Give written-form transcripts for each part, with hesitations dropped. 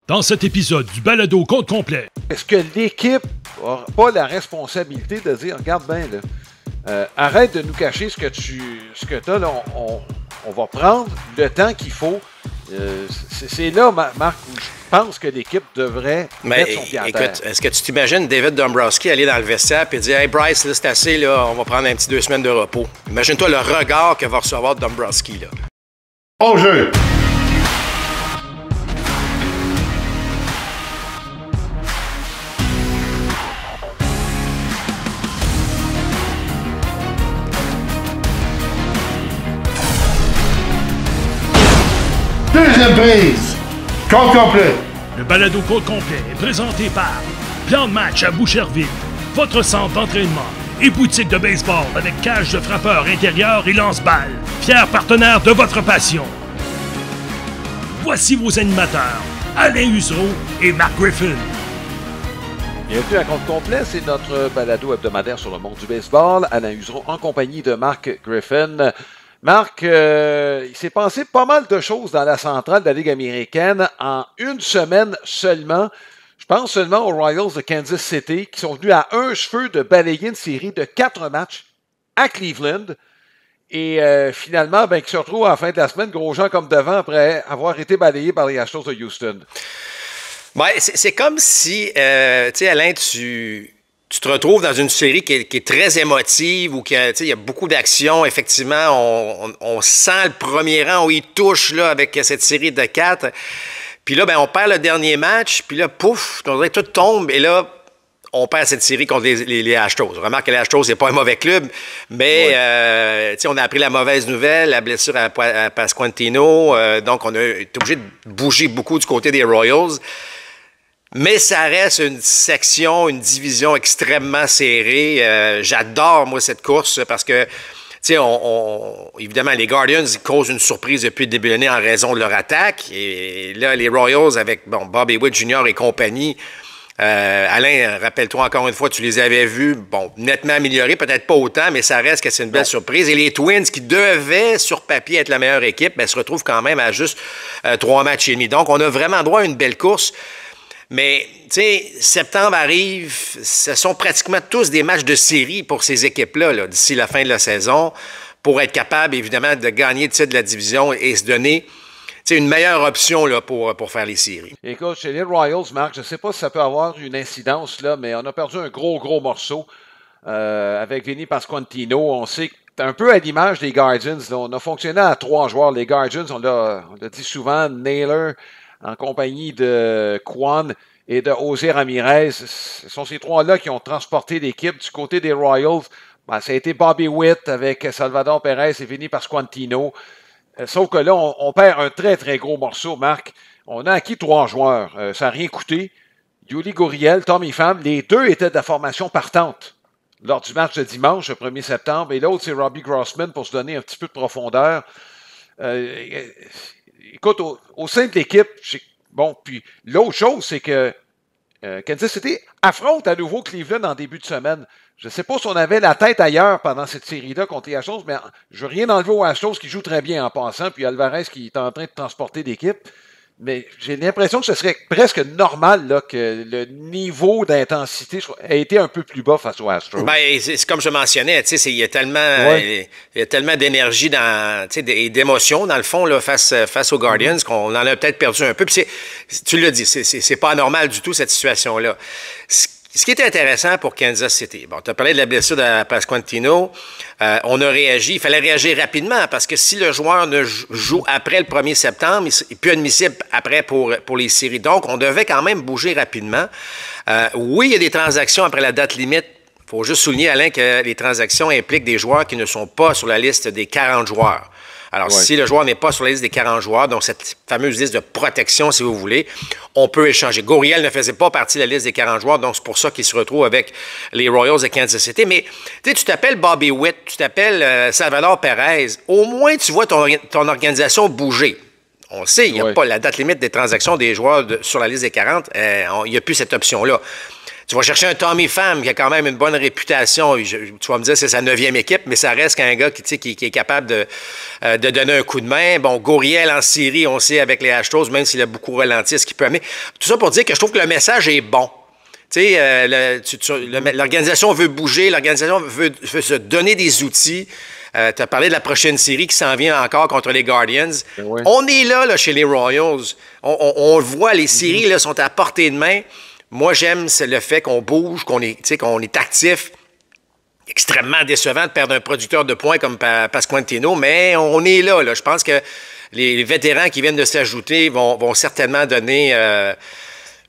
Dans cet épisode du balado compte complet. Est-ce que l'équipe n'a pas la responsabilité de dire, regarde bien, là, arrête de nous cacher ce que tu as, là, on va prendre le temps qu'il faut. C'est là, Marc, où je pense que l'équipe devrait mettre son pied à terre. Écoute, est-ce que tu t'imagines David Dombrowski aller dans le vestiaire et dire « Hey Bryce, là, c'est assez, là, on va prendre un petit 2 semaines de repos. » Imagine-toi le regard que va recevoir Dombrowski, là. Au jeu! Deuxième prise, compte complet. Le balado compte complet est présenté par Plan de match à Boucherville, votre centre d'entraînement et boutique de baseball avec cage de frappeur intérieur et lance-balles, fier partenaire de votre passion. Voici vos animateurs, Alain Usereau et Mark Griffin. Bienvenue à compte complet, c'est notre balado hebdomadaire sur le monde du baseball. Alain Usereau en compagnie de Mark Griffin. Marc, il s'est passé pas mal de choses dans la centrale de la Ligue américaine en une semaine seulement. Je pense seulement aux Royals de Kansas City qui sont venus à un cheveu de balayer une série de 4 matchs à Cleveland. Et finalement, qui se retrouvent à la fin de la semaine, gros gens comme devant, après avoir été balayés par les Astros de Houston. Ouais, c'est comme si, tu sais, Alain, tu te retrouves dans une série qui est très émotive, où il y a beaucoup d'action. Effectivement, on sent le premier rang où il touche là, avec cette série de 4. Puis là, on perd le dernier match, puis là, pouf, on dirait que tout tombe, et là, on perd cette série contre les Astros. Remarque que les Astros, c'est pas un mauvais club, mais on a appris la mauvaise nouvelle, la blessure à Pasquantino, donc on a été obligé de bouger beaucoup du côté des Royals. Mais ça reste une section, une division extrêmement serrée. J'adore, moi, cette course parce que, tu sais, évidemment, les Guardians causent une surprise depuis le début de l'année en raison de leur attaque. Et là, les Royals, avec Bobby Witt Jr. et compagnie, Alain, rappelle-toi encore une fois, tu les avais vus, nettement améliorés, peut-être pas autant, mais ça reste que c'est une belle surprise. Et les Twins, qui devaient, sur papier, être la meilleure équipe, se retrouvent quand même à juste 3 matchs et demi. Donc, on a vraiment droit à une belle course. Mais, tu sais, septembre arrive, ce sont pratiquement tous des matchs de série pour ces équipes-là, là, d'ici la fin de la saison, pour être capable, évidemment, de gagner le titre de la division et se donner une meilleure option là, pour faire les séries. Écoute, chez les Royals, Marc, je ne sais pas si ça peut avoir une incidence, là, mais on a perdu un gros morceau avec Vinny Pasquantino. On sait que un peu à l'image des Guardians, là, on a fonctionné à 3 joueurs. Les Guardians, on l'a dit souvent, Naylor, en compagnie de Kwan et de José Ramirez. Ce sont ces 3-là qui ont transporté l'équipe. Du côté des Royals, ça a été Bobby Witt avec Salvador Perez et Vinny Pasquantino. Sauf que là, on perd un très gros morceau, Marc. On a acquis 3 joueurs. Ça n'a rien coûté. Yuli Gurriel, Tommy Pham, les 2 étaient de la formation partante lors du match de dimanche, le 1er septembre. Et l'autre, c'est Robbie Grossman pour se donner un petit peu de profondeur. Écoute, au sein de l'équipe, puis l'autre chose, c'est que Kansas City affronte à nouveau Cleveland en début de semaine. Je ne sais pas si on avait la tête ailleurs pendant cette série-là contre les Astros, mais je ne veux rien enlever aux Astros qui jouent très bien en passant, puis Alvarez qui est en train de transporter l'équipe. Mais j'ai l'impression que ce serait presque normal là, que le niveau d'intensité ait été un peu plus bas face aux Astros. C'est comme je mentionnais, il y a tellement d'énergie et d'émotion dans le fond là, face aux Guardians qu'on en a peut-être perdu un peu. Puis tu l'as dit, c'est pas normal du tout cette situation-là. Ce qui est intéressant pour Kansas City, tu as parlé de la blessure de Pasquantino, on a réagi, il fallait réagir rapidement parce que si le joueur ne joue après le 1er septembre, il n'est plus admissible après pour les séries. Donc, on devait quand même bouger rapidement. Oui, il y a des transactions après la date limite. Il faut juste souligner, Alain, que les transactions impliquent des joueurs qui ne sont pas sur la liste des 40 joueurs. Alors, si le joueur n'est pas sur la liste des 40 joueurs, donc cette fameuse liste de protection, si vous voulez, on peut échanger. Gurriel ne faisait pas partie de la liste des 40 joueurs, donc c'est pour ça qu'il se retrouve avec les Royals de Kansas City. Mais tu t'appelles Bobby Witt, tu t'appelles Salvador Perez, au moins tu vois ton organisation bouger. On sait, il n'y a pas la date limite des transactions des joueurs sur la liste des 40, il n'y a plus cette option-là. Tu vas chercher un Tommy Pham qui a quand même une bonne réputation. Tu vas me dire c'est sa 9e équipe, mais ça reste qu'un gars qui est capable de donner un coup de main. Bon, Gurriel en série, on sait avec les Astros, même s'il a beaucoup ralenti, ce qu'il peut amener. Tout ça pour dire que je trouve que le message est bon. Tu sais, l'organisation veut bouger, l'organisation veut se donner des outils. Tu as parlé de la prochaine série qui s'en vient encore contre les Guardians. Oui. On est là chez les Royals. On le voit, les séries là, sont à portée de main. Moi, j'aime le fait qu'on bouge, qu'on est actif. Extrêmement décevant de perdre un producteur de points comme Pasquantino, mais on est là. Je pense que les vétérans qui viennent de s'ajouter vont certainement donner,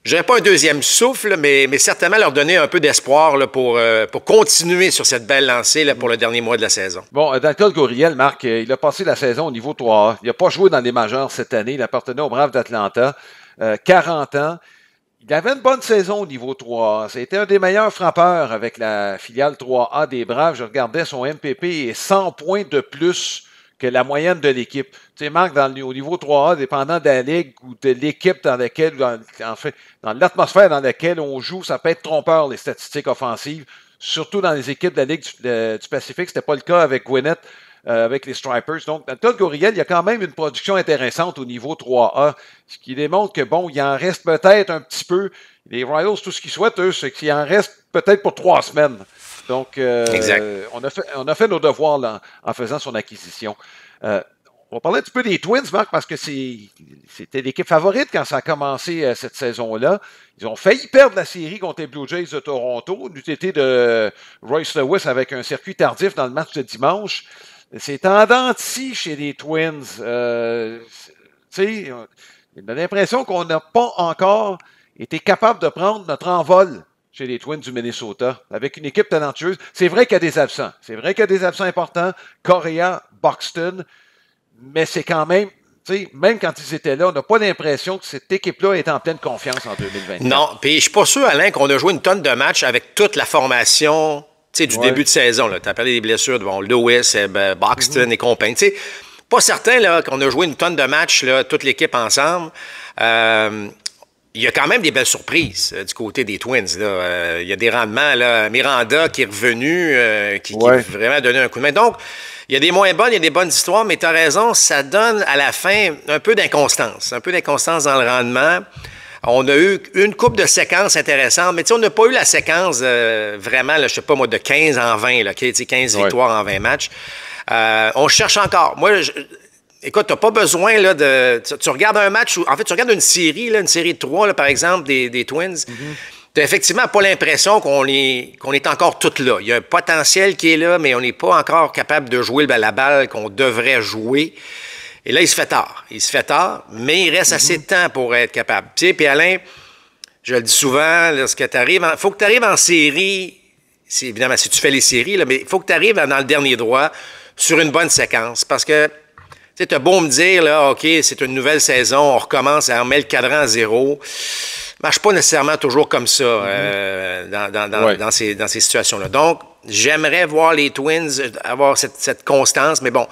je dirais pas un deuxième souffle, mais certainement leur donner un peu d'espoir là, pour continuer sur cette belle lancée là, pour le dernier mois de la saison. Bon, dans le cas de Gurriel, Marc, il a passé la saison au niveau 3A. Il n'a pas joué dans les majeurs cette année. Il appartenait aux Braves d'Atlanta. 40 ans. Il avait une bonne saison au niveau 3A. C'était un des meilleurs frappeurs avec la filiale 3A des Braves. Je regardais son MPP et 100 points de plus que la moyenne de l'équipe. Tu sais, Marc, au niveau 3A, dépendant de la ligue ou de l'équipe dans laquelle, dans l'atmosphère dans laquelle on joue, ça peut être trompeur, les statistiques offensives, surtout dans les équipes de la Ligue du Pacifique. C'était pas le cas avec Gwinnett, avec les Stripers. Donc, dans le cas de Gurriel, il y a quand même une production intéressante au niveau 3A, ce qui démontre que, bon, il en reste peut-être un petit peu. Les Royals, tout ce qu'ils souhaitent, eux, c'est qu'il en reste peut-être pour 3 semaines. Donc, on a fait nos devoirs là, en faisant son acquisition. On va parler un petit peu des Twins, Marc, parce que c'était l'équipe favorite quand ça a commencé cette saison-là. Ils ont failli perdre la série contre les Blue Jays de Toronto, du TT de Royce Lewis avec un circuit tardif dans le match de dimanche. C'est en dents de scie chez les Twins. Il a l'impression qu'on n'a pas encore été capable de prendre notre envol chez les Twins du Minnesota, avec une équipe talentueuse. C'est vrai qu'il y a des absents. C'est vrai qu'il y a des absents importants. Correa, Buxton. Mais c'est quand même, même quand ils étaient là, on n'a pas l'impression que cette équipe-là est en pleine confiance en 2020. Non, puis je suis pas sûr, Alain, qu'on a joué une tonne de matchs avec toute la formation du début de saison. Tu as parlé des blessures de Lewis, Buxton et compagnie. T'sais, pas certain là, qu'on a joué une tonne de matchs, là, toute l'équipe ensemble. Il y a quand même des belles surprises du côté des Twins. Là. Il y a des rendements. Là. Miranda qui est revenu, qui a vraiment donné un coup de main. Donc, il y a des moins bonnes, il y a des bonnes histoires, mais tu as raison, ça donne à la fin un peu d'inconstance. Un peu d'inconstance dans le rendement. On a eu une couple de séquences intéressantes, mais on n'a pas eu la séquence vraiment, là, je sais pas moi, de 15 en 20, là, 15 victoires en 20 matchs. On cherche encore. Moi, écoute, tu n'as pas besoin là, de... Tu regardes un match, en fait, tu regardes une série de 3, là, par exemple, des Twins. Tu n'as effectivement pas l'impression qu'on est encore tout là. Il y a un potentiel qui est là, mais on n'est pas encore capable de jouer la balle qu'on devrait jouer. Et là, il se fait tard, mais il reste assez de temps pour être capable. Tu sais, puis Alain, je le dis souvent, lorsque tu arrives... Il faut que tu arrives en série, évidemment, si tu fais les séries, là, mais il faut que tu arrives dans le dernier droit sur une bonne séquence, parce que tu as beau me dire, là, OK, c'est une nouvelle saison, on recommence, on met le cadran à zéro. Marche pas nécessairement toujours comme ça dans ces situations-là. Donc, j'aimerais voir les Twins avoir cette constance, mais bon,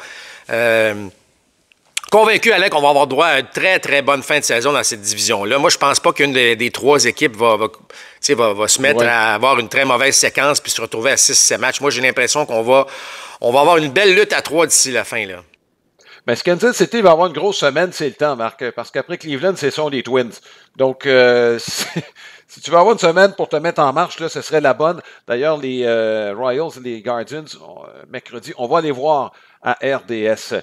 convaincu, Alain, qu'on va avoir droit à une très, très bonne fin de saison dans cette division-là. Moi, je pense pas qu'une des 3 équipes va se mettre à avoir une très mauvaise séquence puis se retrouver à 6-7 matchs. Moi, j'ai l'impression qu'on va avoir une belle lutte à 3 d'ici la fin, là. Mais Kansas City va avoir une grosse semaine, c'est le temps, Marc, parce qu'après Cleveland, ce sont les Twins. Donc, si tu veux avoir une semaine pour te mettre en marche, là, ce serait la bonne. D'ailleurs, les Royals et les Guardians, mercredi, on va les voir à RDS.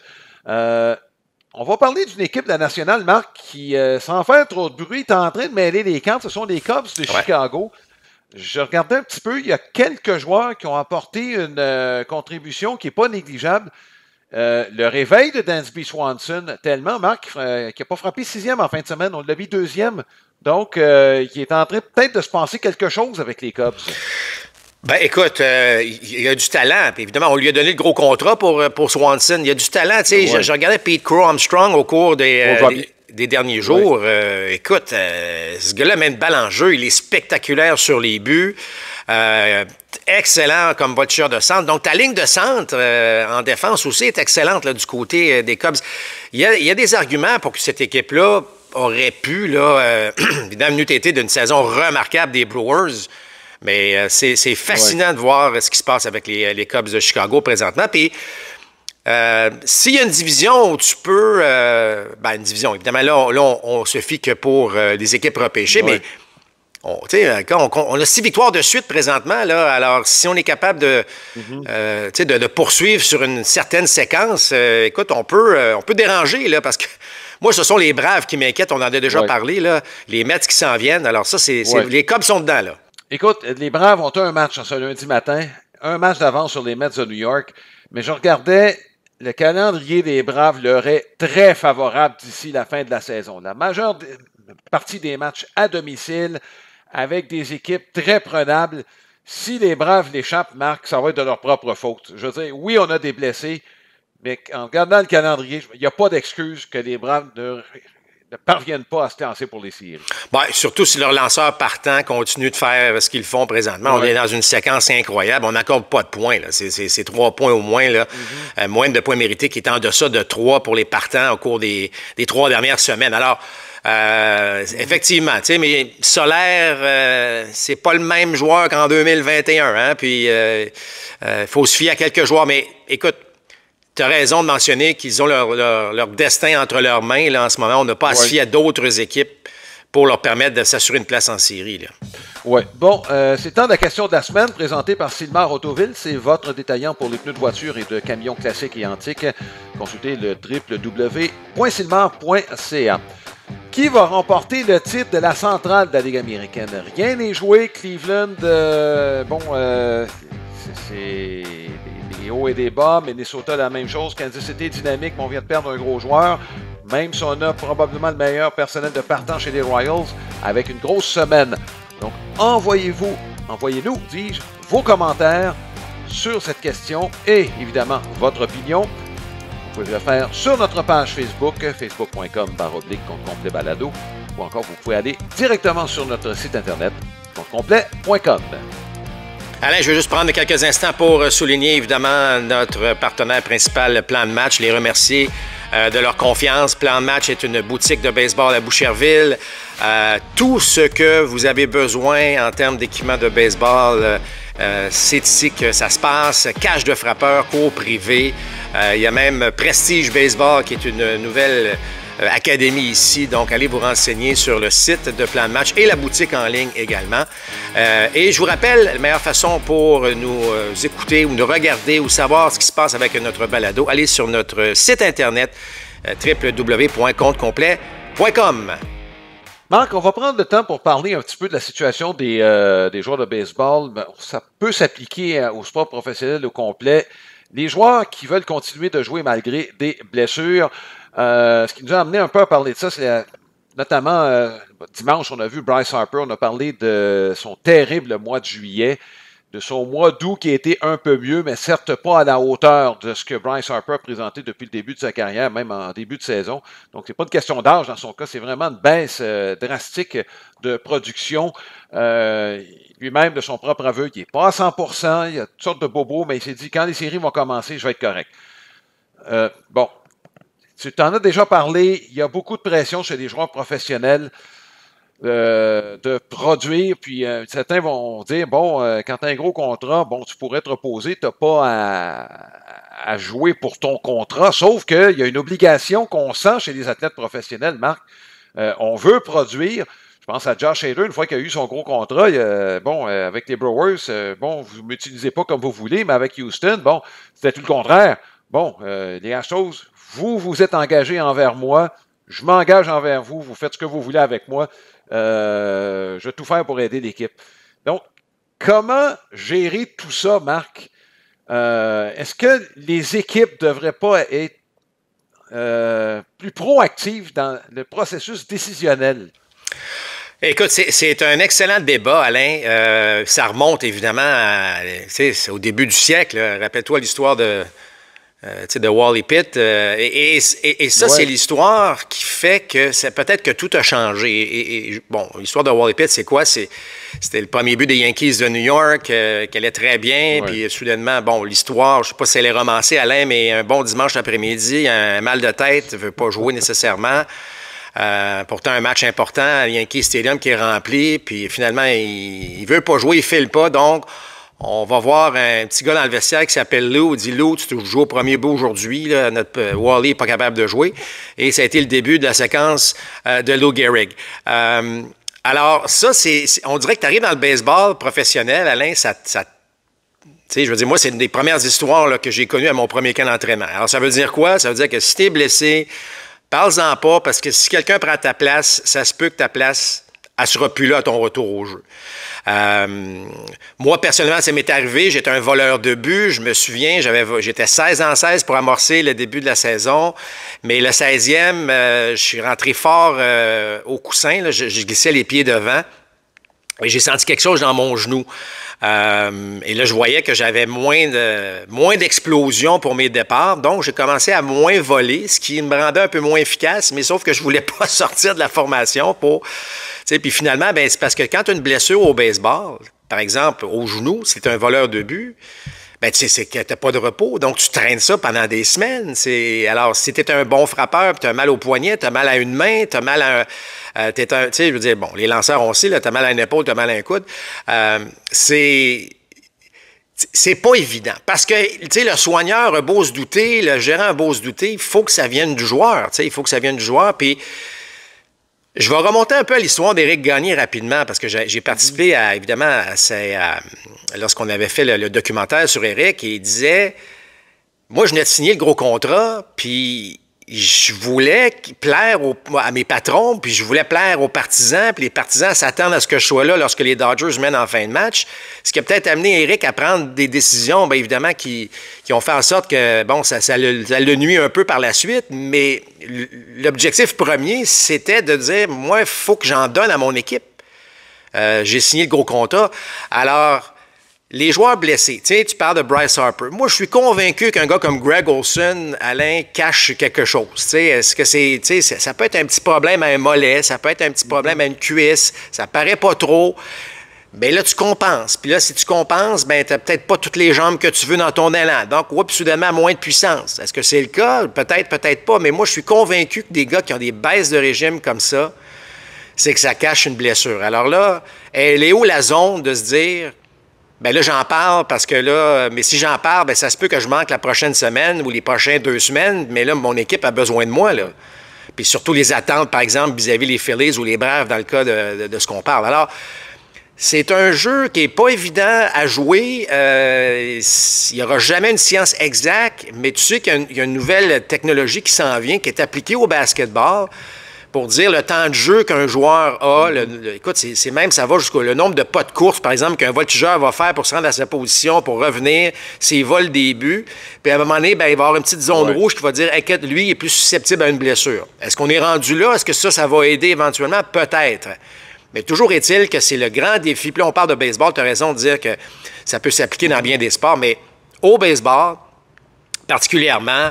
On va parler d'une équipe de la nationale, Marc, qui, sans faire trop de bruit, est en train de mêler les cartes. Ce sont les Cubs de Chicago. Je regardais un petit peu, il y a quelques joueurs qui ont apporté une contribution qui n'est pas négligeable. Le réveil de Dansby Swanson, tellement, Marc, qui n'a pas frappé 6e en fin de semaine, on l'a vu 2e. Donc, il est en train peut-être de se passer quelque chose avec les Cubs. Ben écoute, il y a du talent. Puis évidemment, on lui a donné le gros contrat pour Swanson. Il y a du talent. Tu sais, je regardais Pete Crow Armstrong au cours des derniers jours. Écoute, ce gars-là met une balle en jeu. Il est spectaculaire sur les buts. Excellent comme voltigeur de centre. Donc, ta ligne de centre en défense aussi est excellente là, du côté des Cubs. Il y a des arguments pour que cette équipe-là aurait pu, là, évidemment, nous été d'une saison remarquable des Brewers. Mais c'est fascinant de voir ce qui se passe avec les Cubs de Chicago présentement. Puis, s'il y a une division où tu peux... une division, évidemment, là, on se fie que pour les équipes repêchées, mais... On a 6 victoires de suite présentement. Là, alors, si on est capable de poursuivre sur une certaine séquence, écoute, on peut déranger, là, parce que moi, ce sont les Braves qui m'inquiètent. On en a déjà parlé, là, les Mets qui s'en viennent. Alors ça, les Cubs sont dedans. Là. Écoute, les Braves ont un match ce lundi matin, un match d'avance sur les Mets de New York, mais je regardais, le calendrier des Braves leur est très favorable d'ici la fin de la saison. La majeure partie des matchs à domicile, avec des équipes très prenables. Si les Braves l'échappent, Marc, ça va être de leur propre faute. Je veux dire, oui, on a des blessés, mais en regardant le calendrier, il n'y a pas d'excuse que les Braves ne parviennent pas à se lancer pour les séries. Surtout si leurs lanceurs partants continuent de faire ce qu'ils font présentement. On est dans une séquence incroyable. On n'accorde pas de points. Là. C'est 3 points au moins. Là. Moyenne de points mérités qui est en deçà de 3 pour les partants au cours des 3 dernières semaines. Alors, effectivement, tu sais, mais Solaire, c'est pas le même joueur qu'en 2021, hein, puis faut se fier à quelques joueurs, mais écoute, tu as raison de mentionner qu'ils ont leur destin entre leurs mains, là, en ce moment. On n'a pas à se fier à d'autres équipes pour leur permettre de s'assurer une place en série, là. Oui. Bon, c'est le temps de la question de la semaine présentée par Sylmar Autoville. C'est votre détaillant pour les pneus de voiture et de camions classiques et antiques. Consultez le www.sylmar.ca. Qui va remporter le titre de la centrale de la Ligue américaine? Rien n'est joué. Cleveland, c'est des hauts et des bas. Minnesota, la même chose. Kansas City, dynamique, mais on vient de perdre un gros joueur. Même si on a probablement le meilleur personnel de partant chez les Royals, avec une grosse semaine. Donc, envoyez-nous, dis-je, vos commentaires sur cette question et, évidemment, votre opinion. Vous pouvez le faire sur notre page Facebook, facebook.com/complet-balado, ou encore vous pouvez aller directement sur notre site internet, complet.com. Alain, je veux juste prendre quelques instants pour souligner évidemment notre partenaire principal, Plan de Match, les remercier de leur confiance. Plan de Match est une boutique de baseball à Boucherville. Tout ce que vous avez besoin en termes d'équipement de baseball, c'est ici que ça se passe. Cage de frappeurs, cours privés. Il y a même Prestige Baseball qui est une nouvelle académie ici. Donc, allez vous renseigner sur le site de Plan de Match et la boutique en ligne également. Et je vous rappelle, la meilleure façon pour nous écouter ou nous regarder ou savoir ce qui se passe avec notre balado, allez sur notre site internet www.comptecomplet.com. Marc, on va prendre le temps pour parler un petit peu de la situation des joueurs de baseball. Ça peut s'appliquer au sport professionnel au complet. Les joueurs qui veulent continuer de jouer malgré des blessures. Ce qui nous a amené un peu à parler de ça, c'est notamment dimanche, on a vu Bryce Harper, on a parlé de son terrible mois de juillet, de son mois d'août qui a été un peu mieux, mais certes pas à la hauteur de ce que Bryce Harper a présenté depuis le début de sa carrière, même en début de saison. Donc, c'est pas une question d'âge dans son cas, c'est vraiment une baisse drastique de production. Lui-même, de son propre aveu, il n'est pas à 100%, il y a toutes sortes de bobos, mais il s'est dit, quand les séries vont commencer, je vais être correct. Bon, tu t'en as déjà parlé, il y a beaucoup de pression chez les joueurs professionnels de produire, puis certains vont dire, bon, quand tu as un gros contrat, bon, tu pourrais te reposer, tu n'as pas à jouer pour ton contrat, sauf qu'il y a une obligation qu'on sent chez les athlètes professionnels, Marc. On veut produire. Je pense à Josh Hader, une fois qu'il a eu son gros contrat, avec les Brewers, vous ne m'utilisez pas comme vous voulez, mais avec Houston, bon, c'était tout le contraire. Bon, les Astros, vous êtes engagés envers moi, je m'engage envers vous, vous faites ce que vous voulez avec moi, je vais tout faire pour aider l'équipe. Donc, comment gérer tout ça, Marc? Est-ce que les équipes ne devraient pas être plus proactives dans le processus décisionnel? Écoute, c'est un excellent débat, Alain. Ça remonte évidemment c'est au début du siècle. Rappelle-toi l'histoire de Wally Pitt. Et ça, c'est l'histoire qui fait que c'est peut-être que tout a changé. Bon, l'histoire de Wally Pitt, c'est quoi? C'était le premier but des Yankees de New York, qui allait très bien. Ouais. Puis soudainement, bon, l'histoire, je ne sais pas si elle est romancée, Alain, mais un bon dimanche après-midi, un mal de tête, ne veut pas jouer nécessairement. Pourtant, un match important à Yankee Stadium qui est rempli, puis finalement, il veut pas jouer, il file pas, donc on va voir un petit gars dans le vestiaire qui s'appelle Lou. Il dit, Lou, tu joues au premier bout aujourd'hui. Là, notre Wally n'est pas capable de jouer. Et ça a été le début de la séquence de Lou Gehrig. Alors, ça, on dirait que tu arrives dans le baseball professionnel, Alain, tu sais, je veux dire, moi, c'est une des premières histoires là, que j'ai connues à mon premier camp d'entraînement. Alors, ça veut dire quoi? Ça veut dire que si tu es blessé, parle-en pas, parce que si quelqu'un prend ta place, ça se peut que ta place, elle sera plus là à ton retour au jeu. Moi, personnellement, ça m'est arrivé. J'étais un voleur de but. Je me souviens, j'étais 16 en 16 pour amorcer le début de la saison. Mais le 16e, je suis rentré fort au coussin. Là, je glissais les pieds devant. Et j'ai senti quelque chose dans mon genou. Et là, je voyais que j'avais moins d'explosion pour mes départs. Donc, j'ai commencé à moins voler, ce qui me rendait un peu moins efficace. Mais sauf que je ne voulais pas sortir de la formation pour... Puis finalement, ben, c'est parce que quand tu as une blessure au baseball, par exemple, au genou, si tu es un voleur de but, ben, c'est que tu n'as pas de repos. Donc, tu traînes ça pendant des semaines. Alors, si tu es un bon frappeur, tu as mal au poignet, tu as mal à une main, tu as mal à je veux dire, bon, les lanceurs ont aussi, tu as mal à une épaule, tu as mal à un coude. C'est pas évident. Parce que, tu sais, le soigneur a beau se douter, le gérant a beau se douter, il faut que ça vienne du joueur. Tu sais, il faut que ça vienne du joueur. Puis, je vais remonter un peu à l'histoire d'Éric Gagné rapidement, parce que j'ai participé, évidemment, lorsqu'on avait fait le documentaire sur Éric, et il disait, moi, je venais de signer le gros contrat, puis je voulais plaire à mes patrons, puis je voulais plaire aux partisans, puis les partisans s'attendent à ce que je sois là lorsque les Dodgers mènent en fin de match, ce qui a peut-être amené Éric à prendre des décisions, bien évidemment, qui ont fait en sorte que, bon, ça le nuit un peu par la suite, mais l'objectif premier, c'était de dire, moi, il faut que j'en donne à mon équipe. J'ai signé le gros contrat. Alors, les joueurs blessés, tu sais, tu parles de Bryce Harper. Moi, je suis convaincu qu'un gars comme Greg Olson, Alain, cache quelque chose. Tu sais, est-ce que ça peut être un petit problème à un mollet, ça peut être un petit problème à une cuisse, ça paraît pas trop. Bien là, tu compenses. Puis là, si tu compenses, bien, tu n'as peut-être pas toutes les jambes que tu veux dans ton élan. Donc, soudainement, moins de puissance. Est-ce que c'est le cas? Peut-être, peut-être pas. Mais moi, je suis convaincu que des gars qui ont des baisses de régime comme ça, c'est que ça cache une blessure. Alors là, elle est où la zone de se dire, bien là, j'en parle parce que là, mais si j'en parle, bien, ça se peut que je manque la prochaine semaine ou les prochaines 2 semaines, mais là, mon équipe a besoin de moi, là. Puis surtout les attentes, par exemple, vis-à-vis les Phillies ou les Braves, dans le cas de ce qu'on parle. Alors, c'est un jeu qui n'est pas évident à jouer. Il n'y aura jamais une science exacte, mais tu sais qu'il y a une nouvelle technologie qui s'en vient, qui est appliquée au basketball pour dire le temps de jeu qu'un joueur a. Écoute, c'est même, ça va jusqu'au le nombre de pas de course, par exemple, qu'un voltigeur va faire pour se rendre à sa position, pour revenir, s'il vole des buts. Puis à un moment donné, bien, il va y avoir une petite zone rouge qui va dire, inquiète, lui, il est plus susceptible à une blessure. Est-ce qu'on est rendu là? Est-ce que ça va aider éventuellement? Peut-être. Mais toujours est-il que c'est le grand défi. Puis là, on parle de baseball, tu as raison de dire que ça peut s'appliquer dans bien des sports, mais au baseball, particulièrement,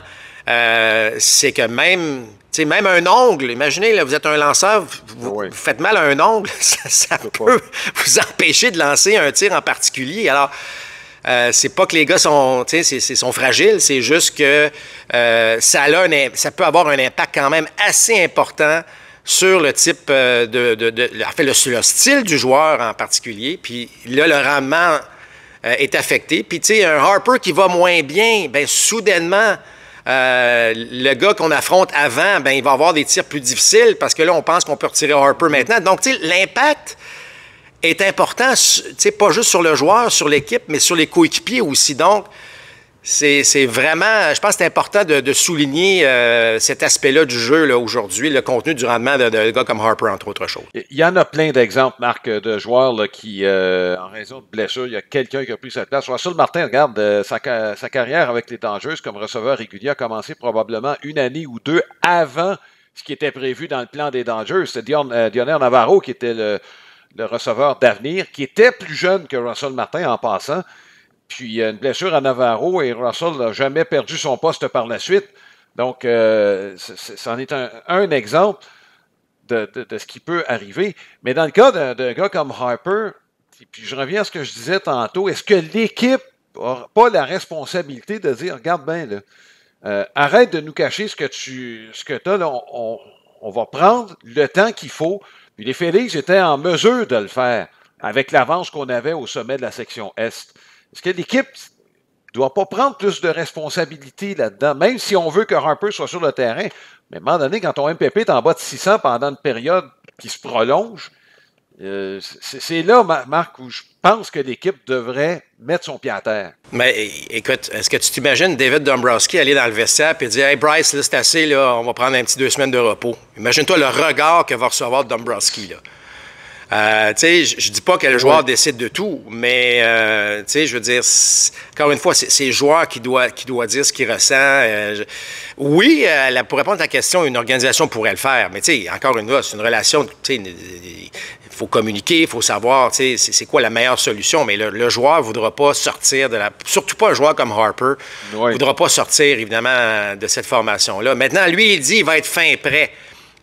c'est que même un ongle, imaginez, là, vous êtes un lanceur, vous faites mal à un ongle, ça peut vous empêcher de lancer un tir en particulier. Alors, c'est pas que les gars sont fragiles, c'est juste que ça peut avoir un impact quand même assez important sur le type le style du joueur en particulier. Puis là, le rendement est affecté. Puis, tu sais, un Harper qui va moins bien, bien, soudainement, le gars qu'on affronte avant, bien, il va avoir des tirs plus difficiles parce que là, on pense qu'on peut retirer Harper maintenant. Donc, tu sais, l'impact est important, tu sais, pas juste sur le joueur, sur l'équipe, mais sur les coéquipiers aussi. Donc, c'est vraiment, je pense que c'est important de souligner cet aspect-là du jeu là, aujourd'hui, le contenu du rendement de gars comme Harper, entre autres choses. Il y en a plein d'exemples, Marc, de joueurs là, qui, en raison de blessures, il y a quelqu'un qui a pris sa place. Russell Martin, regarde, sa carrière avec les Dodgers comme receveur régulier a commencé probablement 1 année ou 2 avant ce qui était prévu dans le plan des Dodgers. C'était Dionner Navarro qui était le receveur d'avenir, qui était plus jeune que Russell Martin en passant. Puis une blessure à Navarro et Russell n'a jamais perdu son poste par la suite. Donc, c'en est un exemple de ce qui peut arriver. Mais dans le cas d'un gars comme Harper, puis je reviens à ce que je disais tantôt, est-ce que l'équipe n'a pas la responsabilité de dire, regarde bien, là, arrête de nous cacher ce que tu as, là, on va prendre le temps qu'il faut. Puis les Phillies étaient en mesure de le faire avec l'avance qu'on avait au sommet de la section Est. Est-ce que l'équipe ne doit pas prendre plus de responsabilités là-dedans, même si on veut que Harper soit sur le terrain? Mais à un moment donné, quand ton MPP est en bas de 600 pendant une période qui se prolonge, c'est là, Marc, où je pense que l'équipe devrait mettre son pied à terre. Mais écoute, est-ce que tu t'imagines David Dombrowski aller dans le vestiaire et dire « Hey Bryce, là, c'est assez, là, on va prendre un petit 2 semaines de repos. » Imagine-toi le regard que va recevoir Dombrowski, là. Tu sais, je dis pas que le joueur décide de tout, mais tu sais, je veux dire, encore une fois, c'est le joueur qui doit dire ce qu'il ressent. Oui, pour répondre à ta question, une organisation pourrait le faire, mais tu sais, encore une fois, c'est une relation, tu sais, il faut communiquer, il faut savoir, tu sais, c'est quoi la meilleure solution, mais le joueur ne voudra pas sortir surtout pas un joueur comme Harper, ne voudra pas sortir, évidemment, de cette formation-là. Maintenant, lui, il dit qu'il va être fin prêt.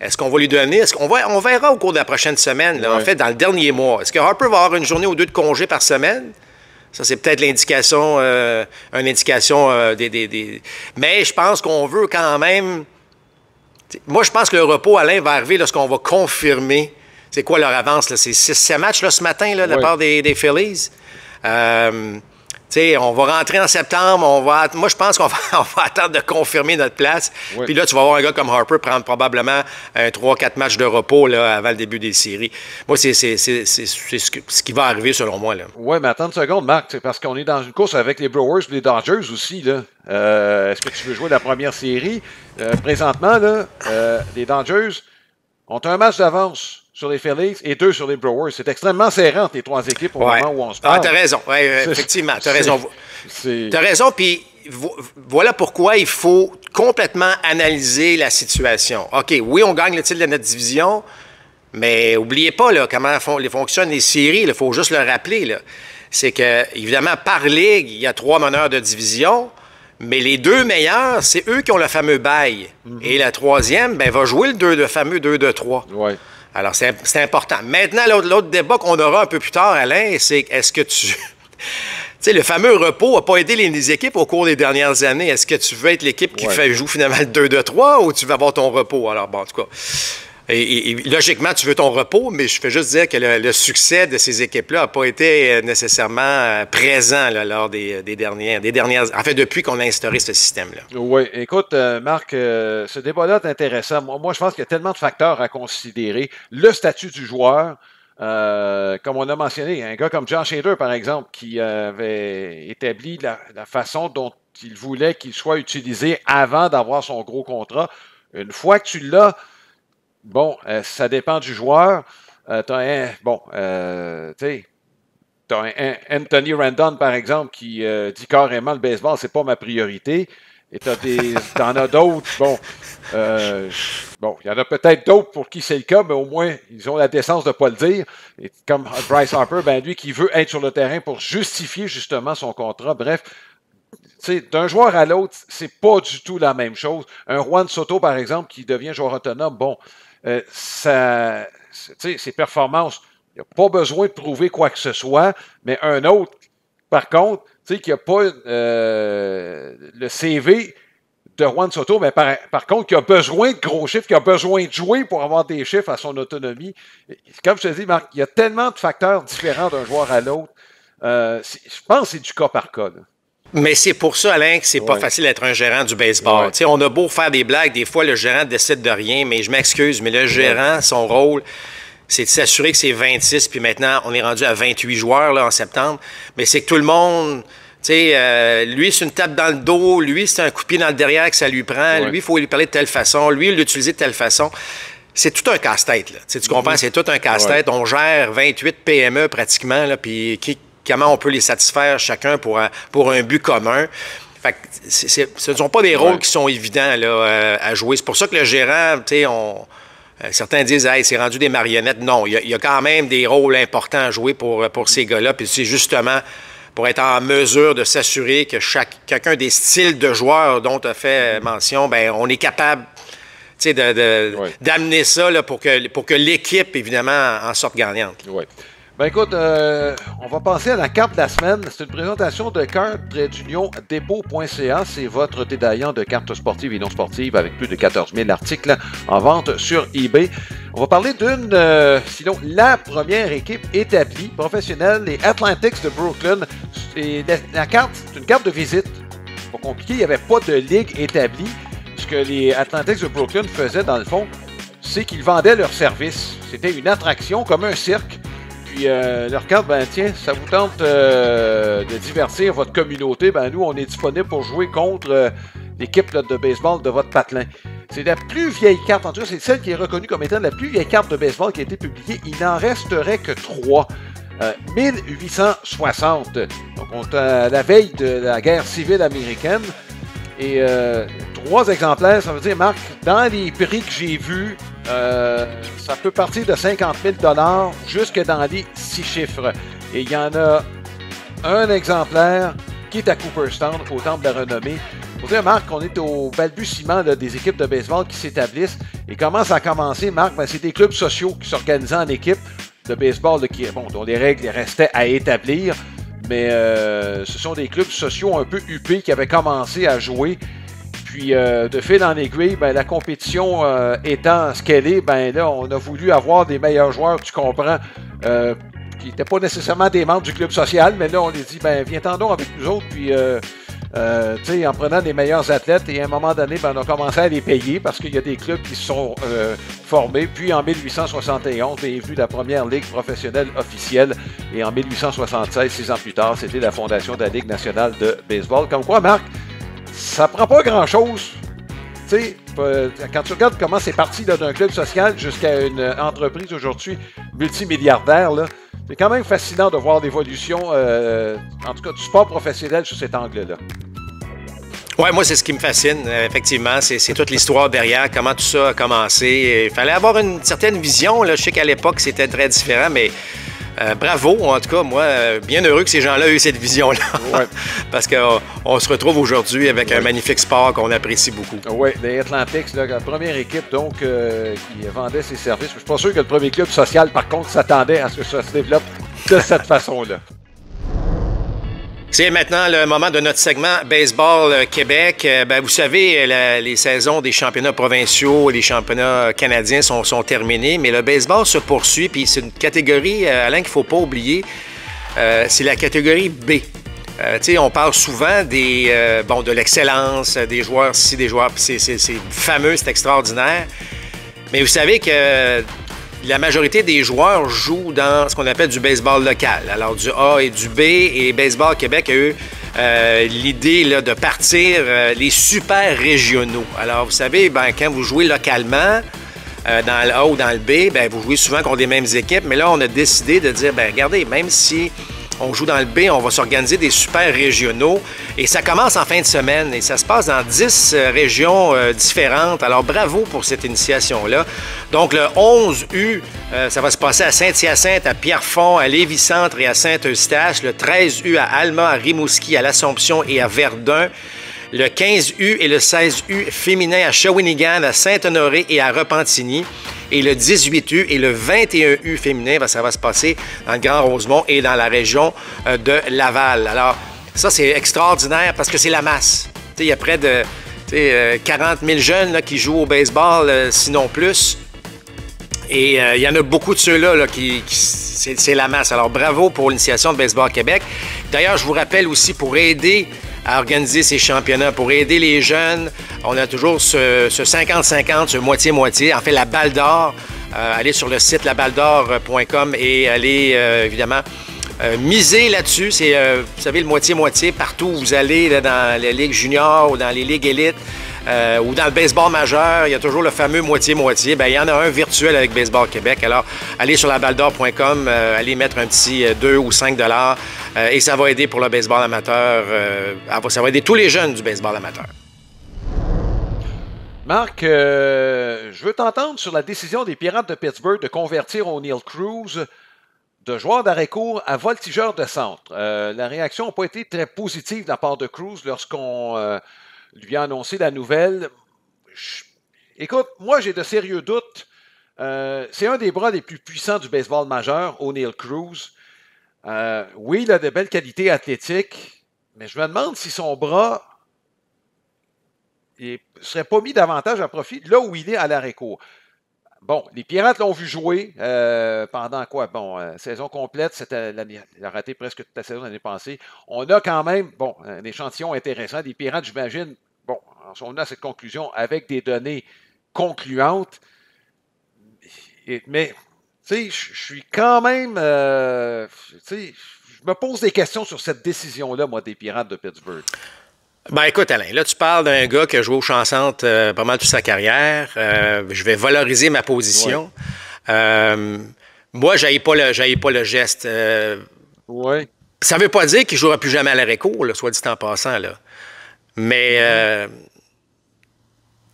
Est-ce qu'on va lui donner? On verra au cours de la prochaine semaine, là, en fait, dans le dernier mois. Est-ce que Harper va avoir une journée ou 2 de congé par semaine? Ça, c'est peut-être l'indication, une indication Mais je pense qu'on veut quand même... Moi, je pense que le repos, Alain, va arriver lorsqu'on va confirmer c'est quoi leur avance. C'est 6-7 matchs là, ce matin là, de la part des Phillies. On va rentrer en septembre, moi je pense qu'on va attendre de confirmer notre place. Puis là, tu vas voir un gars comme Harper prendre probablement un 3-4 matchs de repos là, avant le début des séries. Moi, c'est ce qui va arriver selon moi. Oui, mais attends une seconde, Marc, c'est parce qu'on est dans une course avec les Brewers et les Dodgers aussi. Là. Est-ce que tu veux jouer la première série? Présentement, là, les Dodgers ont un match d'avance sur les Phillies et 2 sur les Brewers. C'est extrêmement serrant entre les 3 équipes au moment où on se parle. Ah, t'as raison. Oui, effectivement, t'as raison. T'as raison, puis voilà pourquoi il faut complètement analyser la situation. OK, oui, on gagne le titre de notre division, mais n'oubliez pas là, comment fonctionnent les séries. Il faut juste le rappeler. Là. C'est que, évidemment, par ligue, il y a 3 meneurs de division, mais les 2 meilleurs, c'est eux qui ont le fameux bail. Et la 3e, va jouer le fameux 2-2-3. Oui. Alors, c'est important. Maintenant, l'autre débat qu'on aura un peu plus tard, Alain, c'est est-ce que tu... Tu sais, le fameux repos n'a pas aidé les équipes au cours des dernières années. Est-ce que tu veux être l'équipe qui joue finalement le 2-2-3 ou tu veux avoir ton repos? Alors, bon, en tout cas... Et logiquement, tu veux ton repos, mais je fais juste dire que le succès de ces équipes-là n'a pas été nécessairement présent là, lors des dernières... En fait, depuis qu'on a instauré ce système-là. Oui. Écoute, Marc, ce débat-là est intéressant. Moi, je pense qu'il y a tellement de facteurs à considérer. Le statut du joueur, comme on a mentionné, un gars comme Josh Hader, par exemple, qui avait établi la façon dont il voulait qu'il soit utilisé avant d'avoir son gros contrat. Une fois que tu l'as, bon, ça dépend du joueur. T'as Anthony Rendon, par exemple, qui dit carrément le baseball, c'est pas ma priorité. Et t'en as d'autres. Il y en a peut-être d'autres pour qui c'est le cas, mais au moins, ils ont la décence de ne pas le dire. Et comme Bryce Harper, lui qui veut être sur le terrain pour justifier justement son contrat. Bref, d'un joueur à l'autre, c'est pas du tout la même chose. Un Juan Soto, par exemple, qui devient joueur autonome, ses performances, il n'a pas besoin de prouver quoi que ce soit, mais un autre, par contre, qui n'a pas le CV de Juan Soto, mais par contre, qui a besoin de gros chiffres, qui a besoin de jouer pour avoir des chiffres à son autonomie. Comme je te dis, Marc, il y a tellement de facteurs différents d'un joueur à l'autre. Je pense que c'est du cas par cas. Là. Mais c'est pour ça, Alain, que c'est pas facile d'être un gérant du baseball. On a beau faire des blagues, des fois, le gérant décide de rien, mais je m'excuse, mais le gérant, son rôle, c'est de s'assurer que c'est 26, puis maintenant, on est rendu à 28 joueurs là, en septembre, mais c'est que tout le monde... lui, c'est une tape dans le dos. Lui, c'est un coup de pied dans le derrière que ça lui prend. Lui, il faut lui parler de telle façon. Lui, l'utiliser de telle façon. C'est tout un casse-tête. Là. Tu comprends? C'est tout un casse-tête. On gère 28 PME pratiquement. Là, puis comment on peut les satisfaire chacun pour un but commun. Fait que ce ne sont pas des rôles qui sont évidents là, à jouer. C'est pour ça que le gérant, certains disent hey, c'est rendu des marionnettes. Non, il y a quand même des rôles importants à jouer pour ces gars-là. Puis c'est justement pour être en mesure de s'assurer que chacun des styles de joueurs dont tu as fait mention, on est capable d'amener ça là, pour que l'équipe, évidemment, en sorte gagnante. Oui. Ben écoute, on va passer à la carte de la semaine. C'est une présentation de carte-dépôt.ca. C'est votre détaillant de cartes sportives et non sportives avec plus de 14 000 articles en vente sur eBay. On va parler sinon la première équipe établie, professionnelle, les Athletics de Brooklyn. Et la carte, c'est une carte de visite. Pas compliqué, il n'y avait pas de ligue établie. Ce que les Athletics de Brooklyn faisaient dans le fond, c'est qu'ils vendaient leurs services. C'était une attraction comme un cirque. Puis leur carte, ben tiens, ça vous tente de divertir votre communauté, ben nous, on est disponible pour jouer contre l'équipe de baseball de votre patelin. C'est la plus vieille carte, en tout cas, c'est celle qui est reconnue comme étant la plus vieille carte de baseball qui a été publiée. Il n'en resterait que 3. 1860. Donc, on est à la veille de la guerre civile américaine. Et 3 exemplaires, ça veut dire, Marc, dans les prix que j'ai vus, ça peut partir de 50 000 $ jusque dans les 6 chiffres. Et il y en a un exemplaire qui est à Cooperstown, au Temple de la Renommée. Pour dire, Marc, on est au balbutiement là, des équipes de baseball qui s'établissent. Et comment ça a commencé, Marc? Ben, c'est des clubs sociaux qui s'organisaient en équipe de baseball là, dont les règles restaient à établir. Mais ce sont des clubs sociaux un peu huppés qui avaient commencé à jouer. Puis, de fil en aiguille, ben, la compétition étant ce qu'elle est, ben là, on a voulu avoir des meilleurs joueurs, tu comprends, qui n'étaient pas nécessairement des membres du club social, mais là, on les dit, ben, viens-t'en donc avec nous autres, puis, tu sais, en prenant des meilleurs athlètes, et à un moment donné, ben, on a commencé à les payer parce qu'il y a des clubs qui se sont formés. Puis, en 1871, est venue la première ligue professionnelle officielle, et en 1876, 6 ans plus tard, c'était la fondation de la Ligue nationale de baseball. Comme quoi, Marc, ça prend pas grand-chose. Tu sais, quand tu regardes comment c'est parti là, d'un club social jusqu'à une entreprise aujourd'hui multimilliardaire, là, c'est quand même fascinant de voir l'évolution, en tout cas, du sport professionnel sous cet angle-là. Oui, moi, c'est ce qui me fascine, effectivement. C'est toute l'histoire derrière, comment tout ça a commencé. Il fallait avoir une certaine vision. Là. Je sais qu'à l'époque, c'était très différent, mais bravo, en tout cas, moi, bien heureux que ces gens-là aient eu cette vision-là. Ouais. Parce qu'on se retrouve aujourd'hui avec un magnifique sport qu'on apprécie beaucoup. Oui, les Athletics, là, la première équipe donc qui vendait ses services. Je ne suis pas sûr que le premier club social, par contre, s'attendait à ce que ça se développe de cette façon-là. C'est maintenant le moment de notre segment Baseball Québec. Ben, vous savez, les saisons des championnats provinciaux et des championnats canadiens sont terminées, mais le baseball se poursuit. Puis c'est une catégorie, Alain, qu'il ne faut pas oublier. C'est la catégorie B. On parle souvent de l'excellence, des joueurs ci, des joueurs... C'est fameux, c'est extraordinaire. Mais vous savez que la majorité des joueurs jouent dans ce qu'on appelle du baseball local. Alors, du A et du B. Et Baseball Québec a eu l'idée là, de partir les super régionaux. Alors, vous savez, ben, quand vous jouez localement, dans le A ou dans le B, ben, vous jouez souvent contre les mêmes équipes. Mais là, on a décidé de dire, ben, regardez, même si on joue dans le B, on va s'organiser des super régionaux. Et ça commence en fin de semaine et ça se passe dans 10 régions différentes. Alors, bravo pour cette initiation-là. Donc, le 11U, ça va se passer à Saint-Hyacinthe, à Pierrefonds, à Lévis-Centre et à Saint-Eustache. Le 13U à Alma, à Rimouski, à l'Assomption et à Verdun. Le 15U et le 16U féminin à Shawinigan, à Saint-Honoré et à Repentigny. Et le 18U et le 21U féminin, ça va se passer dans le Grand Rosemont et dans la région de Laval. Alors, ça, c'est extraordinaire parce que c'est la masse. Il y a près de 40 000 jeunes là, qui jouent au baseball, sinon plus. Et il y en a beaucoup de ceux-là là, c'est la masse. Alors, bravo pour l'initiation de Baseball Québec. D'ailleurs, je vous rappelle aussi, pour aider à organiser ces championnats, pour aider les jeunes, on a toujours ce 50-50, ce moitié-moitié. En fait, la balle d'or, allez sur le site labaldor.com et allez, évidemment, miser là-dessus. C'est, vous savez, le moitié-moitié. Partout où vous allez, là, dans les ligues juniors ou dans les ligues élites, ou dans le baseball majeur, il y a toujours le fameux moitié-moitié. Bien, il y en a un virtuel avec Baseball Québec. Alors, allez sur labaldor.com, allez mettre un petit 2 ou 5 $ et ça va aider pour le baseball amateur. Ça va aider tous les jeunes du baseball amateur. Marc, je veux t'entendre sur la décision des Pirates de Pittsburgh de convertir O'Neill Cruz de joueur d'arrêt-court à voltigeur de centre. La réaction n'a pas été très positive de la part de Cruz lorsqu'on lui a annoncé la nouvelle. Écoute, moi j'ai de sérieux doutes C'est un des bras les plus puissants du baseball majeur, O'Neill Cruz. Oui, il a de belles qualités athlétiques, mais je me demande si son bras ne serait pas mis davantage à profit là où il est à l'arrêt-court. Bon, les Pirates l'ont vu jouer pendant quoi? Bon, saison complète, il a raté presque toute la saison l'année passée. On a quand même, bon, un échantillon intéressant. Les Pirates, j'imagine, bon, on a cette conclusion avec des données concluantes. Mais, tu sais, je suis quand même, tu sais, je me pose des questions sur cette décision-là, moi, des Pirates de Pittsburgh. Ben écoute, Alain, là, tu parles d'un gars qui a joué au champ-centre pas mal toute sa carrière. Je vais valoriser ma position. Ouais. Moi, j'haïs pas le geste. Ouais. Ça veut pas dire qu'il ne jouera plus jamais à l'arrêt-court, soit dit en passant, là. Mais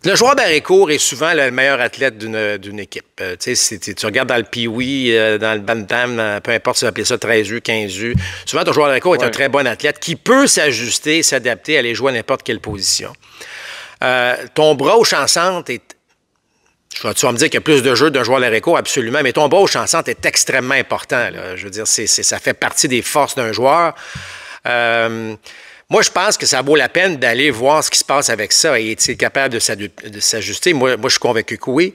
le joueur d'arrêt-court est souvent le meilleur athlète d'une équipe. Tu regardes dans le Pee-Wee, dans le Bantam, peu importe si tu appelles ça 13U, 15U. Souvent, ton joueur d'arrêt-court est un très bon athlète qui peut s'ajuster, s'adapter, aller jouer à n'importe quelle position. Ton bras au champ-centre est... Tu vas me dire qu'il y a plus de jeux d'un joueur d'arrêt-court, absolument, mais ton bras au champ-centre est extrêmement important. Là. Je veux dire, ça fait partie des forces d'un joueur. Moi, je pense que ça vaut la peine d'aller voir ce qui se passe avec ça et est-il capable de s'ajuster. Moi, je suis convaincu que oui.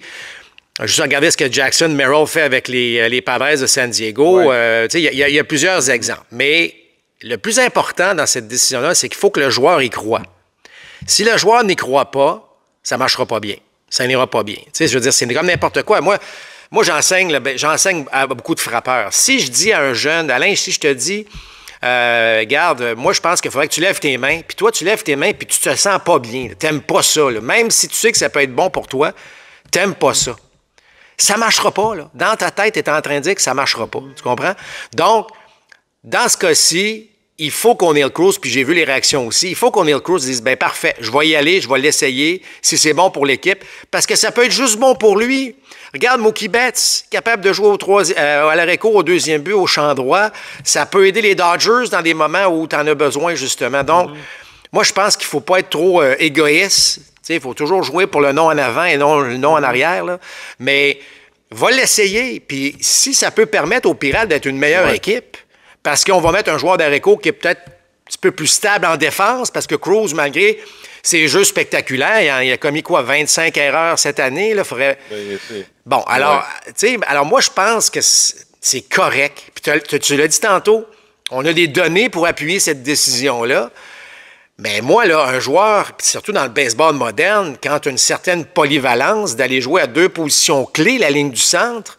Juste regarder ce que Jackson Merrill fait avec les Padres de San Diego. Ouais. Il y a plusieurs exemples. Mais le plus important dans cette décision-là, c'est qu'il faut que le joueur y croit. Si le joueur n'y croit pas, ça ne marchera pas bien. Ça n'ira pas bien. Je veux dire, c'est comme n'importe quoi. Moi j'enseigne à beaucoup de frappeurs. Si je dis à un jeune, Alain, si je te dis... regarde, moi, je pense qu'il faudrait que tu lèves tes mains, puis toi, tu lèves tes mains, puis tu te sens pas bien. T'aimes pas ça. Là. Même si tu sais que ça peut être bon pour toi, t'aimes pas ça. Ça marchera pas. Là. Dans ta tête, tu es en train de dire que ça marchera pas. Tu comprends? Donc, dans ce cas-ci, il faut qu'O'Neill Cruz, puis j'ai vu les réactions aussi, il faut qu'O'Neill Cruz dise, bien parfait, je vais y aller, je vais l'essayer, si c'est bon pour l'équipe, parce que ça peut être juste bon pour lui. Regarde Mookie Betts, capable de jouer à l'arrêt-court au deuxième but, au champ droit. Ça peut aider les Dodgers dans des moments où tu en as besoin, justement. Donc, moi, je pense qu'il ne faut pas être trop égoïste. Il faut toujours jouer pour le nom en avant et non le nom en arrière. Là. Mais va l'essayer. Puis si ça peut permettre aux Pirates d'être une meilleure équipe, parce qu'on va mettre un joueur d'arrêt-court qui est peut-être un petit peu plus stable en défense, parce que Cruz, malgré ses jeux spectaculaires, il a commis quoi, 25 erreurs cette année? Là, faudrait... Bon, alors, alors moi, je pense que c'est correct. Puis tu l'as dit tantôt, on a des données pour appuyer cette décision-là. Mais moi, là, un joueur, surtout dans le baseball moderne, quand tu as une certaine polyvalence d'aller jouer à deux positions clés, la ligne du centre,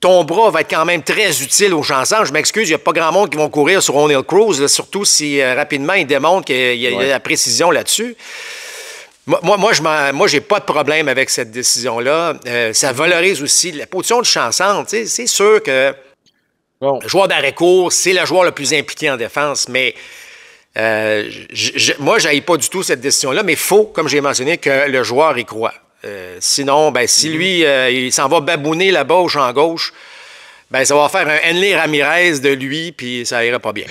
ton bras va être quand même très utile au champ-centre. Je m'excuse, il n'y a pas grand monde qui vont courir sur O'Neill Cruz, là, surtout si rapidement il démontre qu'il y a la précision là-dessus. Moi, j'ai pas de problème avec cette décision-là. Ça valorise aussi la position du champ-centre. C'est sûr que le joueur d'arrêt-court, c'est le joueur le plus impliqué en défense, mais moi, je n'haïs pas du tout cette décision-là, mais il faut, comme j'ai mentionné, que le joueur y croit. Sinon, si lui, il s'en va babouner là-bas au champ gauche, ça va faire un Henley Ramirez de lui, puis ça ira pas bien.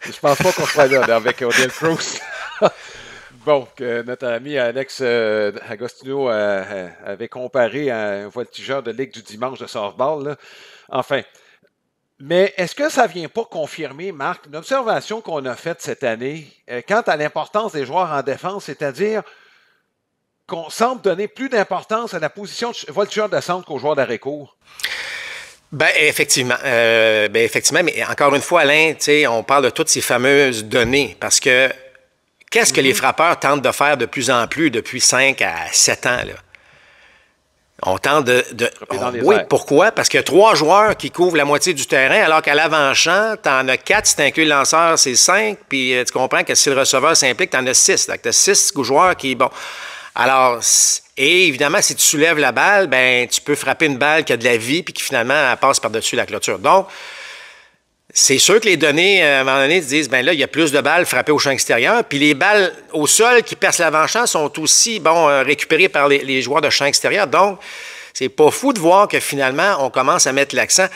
Je pense pas qu'on soit là avec O'Neill Cruz. Bon, que notre ami Alex Agostino avait comparé à un voltigeur de Ligue du dimanche de softball. Là. Enfin. Mais est-ce que ça ne vient pas confirmer, Marc, une observation qu'on a faite cette année quant à l'importance des joueurs en défense, c'est-à-dire qu'on semble donner plus d'importance à la position de voltigeur de centre qu'aux joueurs d'arrêt-court? Effectivement. Effectivement, mais encore une fois, Alain, on parle de toutes ces fameuses données parce que qu'est-ce que les frappeurs tentent de faire de plus en plus depuis 5 à 7 ans, là? On tente oui, pourquoi? Parce qu'il y a 3 joueurs qui couvrent la moitié du terrain, alors qu'à l'avant-champ, tu en as 4, si tu inclus le lanceur, c'est 5, puis tu comprends que si le receveur s'implique, tu en as 6. Donc, tu as 6 joueurs qui... Bon. Alors, et évidemment, si tu soulèves la balle, tu peux frapper une balle qui a de la vie, puis qui finalement elle passe par-dessus la clôture. Donc, c'est sûr que les données, à un moment donné, disent, là, il y a plus de balles frappées au champ extérieur, puis les balles au sol qui percent l'avant-champ sont aussi, récupérées par les joueurs de champ extérieur. Donc, c'est pas fou de voir que finalement, on commence à mettre l'accent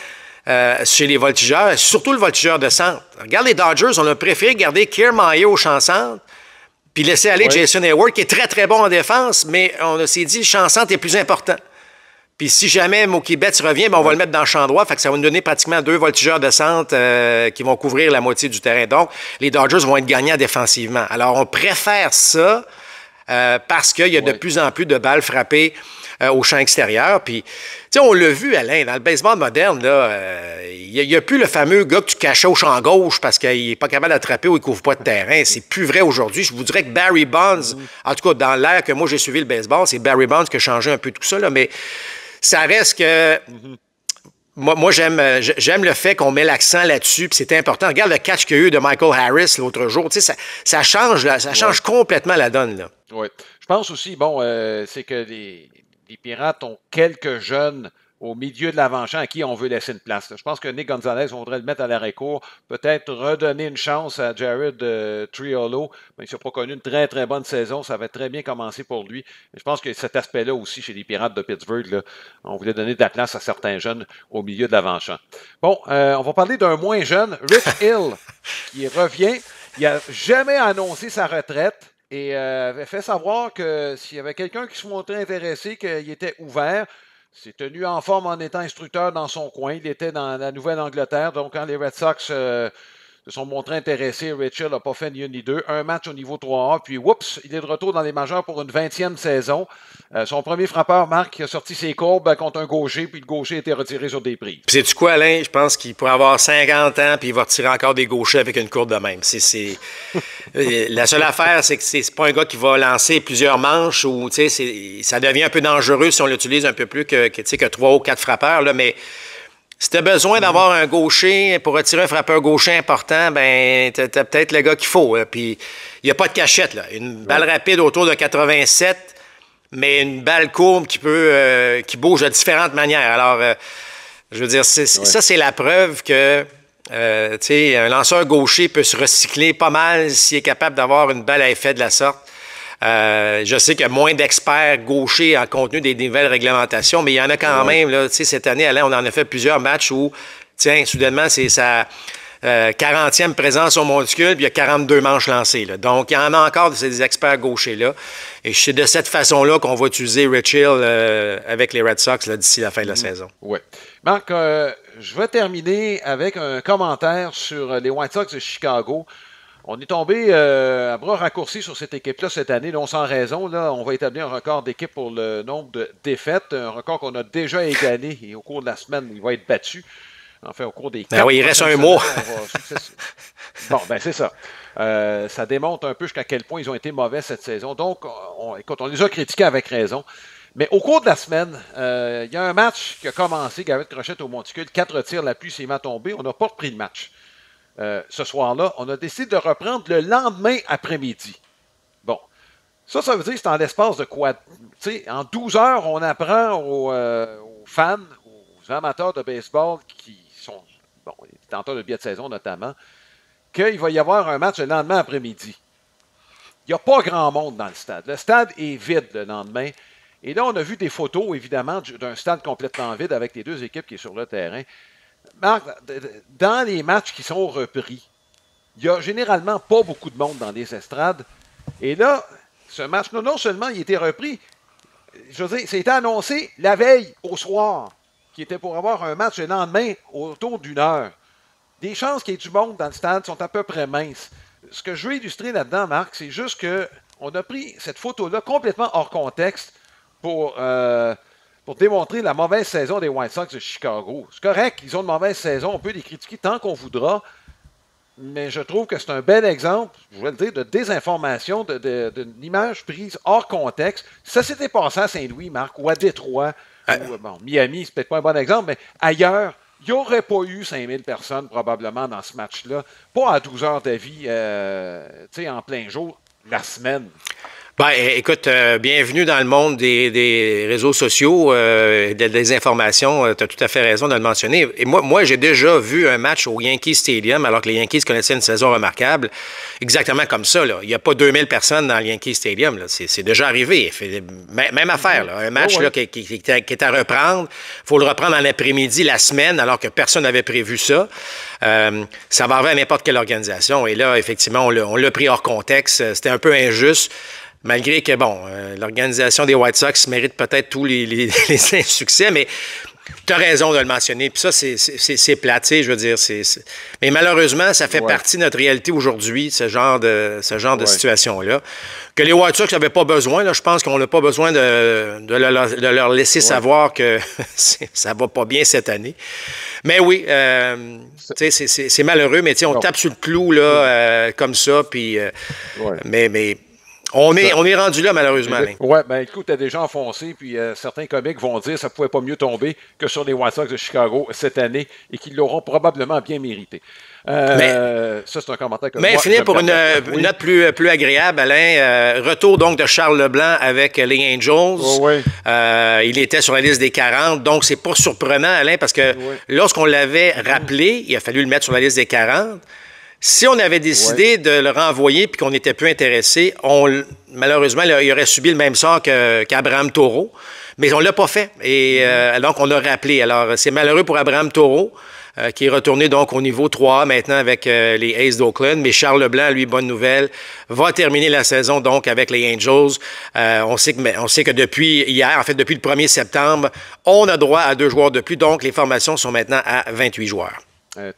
chez les voltigeurs, surtout le voltigeur de centre. Regarde les Dodgers, on a préféré garder Kiermaier au champ centre puis laisser aller Jason Hayward, qui est très, très bon en défense, mais on s'est dit, le champ centre est plus important. Puis si jamais Mookie Betts revient, ben on va le mettre dans le champ droit. Fait que ça va nous donner pratiquement 2 voltigeurs de centre qui vont couvrir la moitié du terrain. Donc, les Dodgers vont être gagnants défensivement. Alors, on préfère ça parce qu'il y a de plus en plus de balles frappées au champ extérieur. Puis, tu sais, on l'a vu, Alain, dans le baseball moderne, il n'y a plus le fameux gars que tu cachais au champ gauche parce qu'il n'est pas capable d'attraper ou il ne couvre pas de terrain. C'est plus vrai aujourd'hui. Je vous dirais que Barry Bonds, en tout cas, dans l'ère que moi j'ai suivi le baseball, c'est Barry Bonds qui a changé un peu tout ça, là, mais ça reste que... Moi j'aime le fait qu'on met l'accent là-dessus, puis c'est important. Regarde le catch qu'il y a eu de Michael Harris l'autre jour. Tu sais, ça change complètement la donne, là. Oui. Je pense aussi, c'est que les Pirates ont quelques jeunes au milieu de l'avant-champ à qui on veut laisser une place. Je pense que Nick Gonzalez, on voudrait le mettre à l'arrêt-court, peut-être redonner une chance à Jared Triolo. Mais il n'a pas connu une très, très bonne saison. Ça va très bien commencer pour lui. Je pense que cet aspect-là aussi chez les Pirates de Pittsburgh, là, on voulait donner de la place à certains jeunes au milieu de l'avant-champ. Bon, on va parler d'un moins jeune, Rich Hill, qui revient. Il n'a jamais annoncé sa retraite. Et avait fait savoir que s'il y avait quelqu'un qui se montrait intéressé, qu'il était ouvert. S'est tenu en forme en étant instructeur dans son coin. Il était dans la Nouvelle-Angleterre. Donc, quand les Red Sox se sont montrés intéressés, Rich Hill n'a pas fait ni un ni deux. Un match au niveau 3A, puis oups, il est de retour dans les majeurs pour une 20e saison. Son premier frappeur, Marc, a sorti ses courbes contre un gaucher, puis le gaucher a été retiré sur des prises. Sais-tu quoi, Alain? Je pense qu'il pourrait avoir 50 ans, puis il va retirer encore des gauchers avec une courbe de même. La seule affaire, c'est que c'est pas un gars qui va lancer plusieurs manches, ou ça devient un peu dangereux si on l'utilise un peu plus que 3 ou 4 frappeurs, là, mais... Si tu as besoin d'avoir un gaucher pour retirer un frappeur gaucher important, ben tu as peut-être le gars qu'il faut. Puis il n'y a pas de cachette, là. Une balle rapide autour de 87, mais une balle courbe qui bouge de différentes manières. Alors, je veux dire, ça, c'est la preuve que un lanceur gaucher peut se recycler pas mal s'il est capable d'avoir une balle à effet de la sorte. Je sais qu'il y a moins d'experts gauchers en contenu des nouvelles réglementations, mais il y en a quand même. Là, cette année, Alain, on en a fait plusieurs matchs où, soudainement, c'est sa 40e présence au monticule, puis il y a 42 manches lancées. Là. Donc, il y en a encore de ces experts gauchers-là. Et c'est de cette façon-là qu'on va utiliser Rich Hill avec les Red Sox d'ici la fin de la saison. Oui. Marc, je vais terminer avec un commentaire sur les White Sox de Chicago. On est tombé à bras raccourcis sur cette équipe-là cette année, non sans raison. Là, on va établir un record d'équipe pour le nombre de défaites, un record qu'on a déjà égalé et au cours de la semaine, il va être battu. Enfin, au cours des 4 il reste un mois. Bon, ben c'est ça. Ça démontre un peu jusqu'à quel point ils ont été mauvais cette saison. Donc, écoute, on les a critiqués avec raison. Mais au cours de la semaine, il y a un match qui a commencé, Garrett Crochet au monticule, 4 tirs, la pluie s'est tombée. On n'a pas repris le match. Ce soir-là, on a décidé de reprendre le lendemain après-midi. Bon, ça veut dire que c'est en l'espace de quoi? En 12 heures, on apprend aux fans, aux amateurs de baseball qui sont détenteurs de billets de saison notamment, qu'il va y avoir un match le lendemain après-midi. Il n'y a pas grand monde dans le stade. Le stade est vide le lendemain. Et là, on a vu des photos, évidemment, d'un stade complètement vide avec les deux équipes qui sont sur le terrain. Marc, dans les matchs qui sont repris, il n'y a généralement pas beaucoup de monde dans les estrades. Et là, ce match, non seulement il a été repris, je veux dire, c'était annoncé la veille au soir, qui était pour avoir un match le lendemain autour d'1 heure. Des chances qu'il y ait du monde dans le stade sont à peu près minces. Ce que je veux illustrer là-dedans, Marc, c'est juste qu'on a pris cette photo-là complètement hors contexte pour démontrer la mauvaise saison des White Sox de Chicago. C'est correct, ils ont une mauvaise saison, on peut les critiquer tant qu'on voudra, mais je trouve que c'est un bel exemple, je vais le dire, de désinformation, d'une image prise hors contexte. Ça s'était passé à Saint-Louis, Marc, ou à Détroit, ou Miami, c'est peut-être pas un bon exemple, mais ailleurs, il n'y aurait pas eu 5000 personnes probablement dans ce match-là, pas à 12 heures d'avis, en plein jour, la semaine. Ben, écoute, bienvenue dans le monde des réseaux sociaux, des informations. Tu as tout à fait raison de le mentionner. Et moi, j'ai déjà vu un match au Yankee Stadium, alors que les Yankees connaissaient une saison remarquable, exactement comme ça. Là. Il n'y a pas 2000 personnes dans le Yankee Stadium. Là. C'est déjà arrivé. Même affaire. Là. Un match là, qui est à reprendre. Il faut le reprendre en après-midi, la semaine, alors que personne n'avait prévu ça. Ça va arriver à n'importe quelle organisation. Et là, effectivement, on l'a pris hors contexte. C'était un peu injuste. Malgré que, bon, l'organisation des White Sox mérite peut-être tous les succès, mais tu as raison de le mentionner. Puis ça, c'est plate, tu sais, je veux dire. Mais malheureusement, ça fait partie de notre réalité aujourd'hui, ce genre de situation-là. Que les White Sox n'avaient pas besoin, là, je pense qu'on n'a pas besoin de leur laisser savoir que ça va pas bien cette année. Mais oui, tu sais, c'est malheureux, mais tu sais, on tape sur le clou, là, comme ça, puis... Mais on est rendu là, malheureusement. Oui, ben écoute, t'as déjà enfoncé, puis certains comiques vont dire que ça ne pouvait pas mieux tomber que sur les White Sox de Chicago cette année et qu'ils l'auront probablement bien mérité. Ça, c'est un commentaire que mais finir pour une note plus agréable, Alain. Retour donc de Charles Leblanc avec les Angels. Il était sur la liste des 40, donc c'est pas surprenant, Alain, parce que lorsqu'on l'avait rappelé, il a fallu le mettre sur la liste des 40. Si on avait décidé de le renvoyer puis qu'on n'était plus intéressé, malheureusement, il aurait subi le même sort qu'Abraham Taureau. Mais on ne l'a pas fait. Et donc, on l'a rappelé. Alors, c'est malheureux pour Abraham Taureau, qui est retourné donc au niveau 3 maintenant avec les A's d'Oakland. Mais Charles Leblanc, lui, bonne nouvelle, va terminer la saison donc avec les Angels. On sait que depuis hier, en fait, depuis le 1er septembre, on a droit à 2 joueurs de plus. Donc, les formations sont maintenant à 28 joueurs.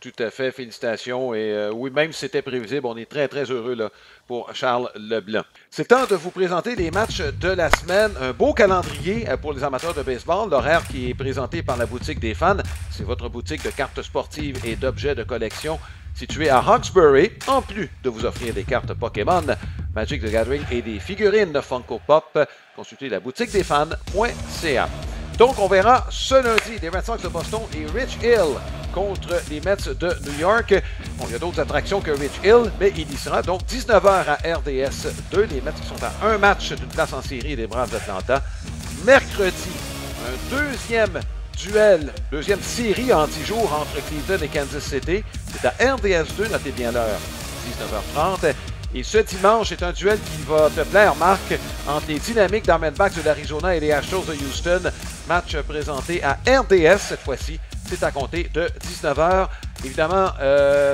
Tout à fait, félicitations. Et oui, même si c'était prévisible, on est très, très heureux là, pour Charles Leblanc. C'est temps de vous présenter les matchs de la semaine. Un beau calendrier pour les amateurs de baseball. L'horaire qui est présenté par la boutique des fans. C'est votre boutique de cartes sportives et d'objets de collection située à Hawkesbury, en plus de vous offrir des cartes Pokémon, Magic the Gathering et des figurines de Funko Pop. Consultez la boutique des fans.ca. Donc, on verra ce lundi les Red Sox de Boston et Rich Hill contre les Mets de New York. Bon, il y a d'autres attractions que Rich Hill, mais il y sera donc 19h à RDS 2. Les Mets qui sont à un match d'une place en série des Braves d'Atlanta. Mercredi, un deuxième série en 10 jours entre Cleveland et Kansas City. C'est à RDS 2, notez bien l'heure, 19h30. Et ce dimanche, c'est un duel qui va te plaire, Marc, entre les Dynamics d'Diamondbacks de l'Arizona et les Astros de Houston. Match présenté à RDS cette fois-ci. C'est à compter de 19h. Évidemment,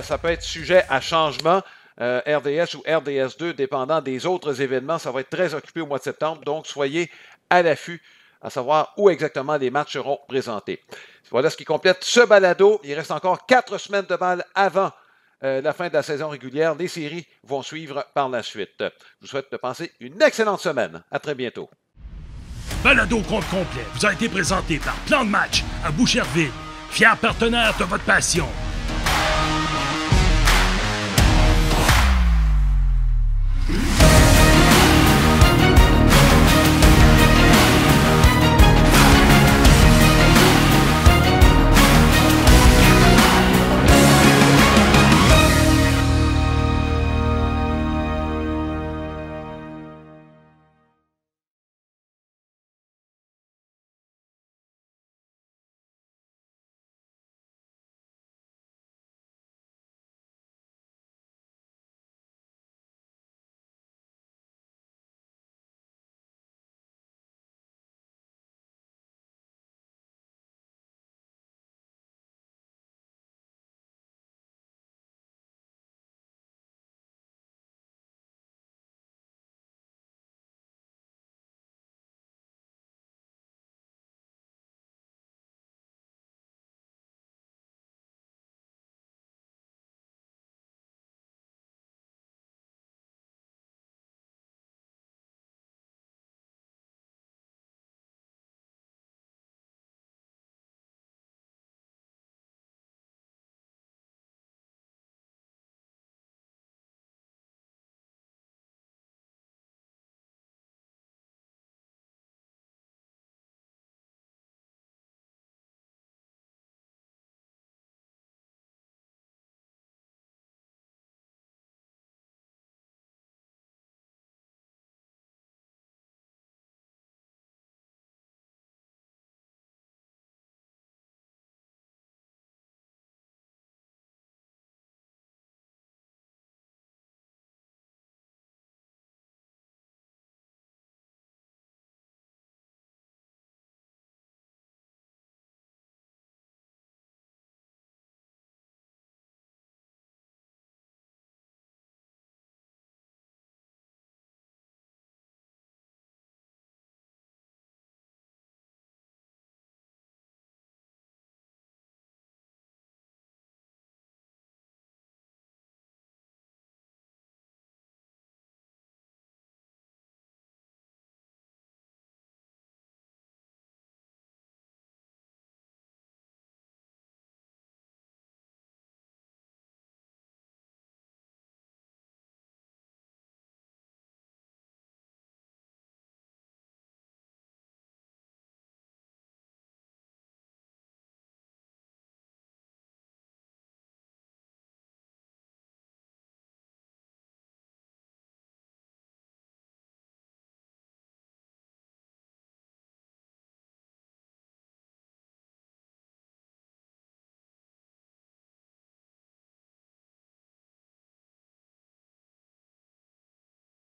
ça peut être sujet à changement. RDS ou RDS 2, dépendant des autres événements. Ça va être très occupé au mois de septembre. Donc, soyez à l'affût à savoir où exactement les matchs seront présentés. Voilà ce qui complète ce balado. Il reste encore 4 semaines de balle avant la fin de la saison régulière. Les séries vont suivre par la suite. Je vous souhaite de passer une excellente semaine. À très bientôt. Balado compte complet vous a été présenté par Plan de match à Boucherville, fier partenaire de votre passion.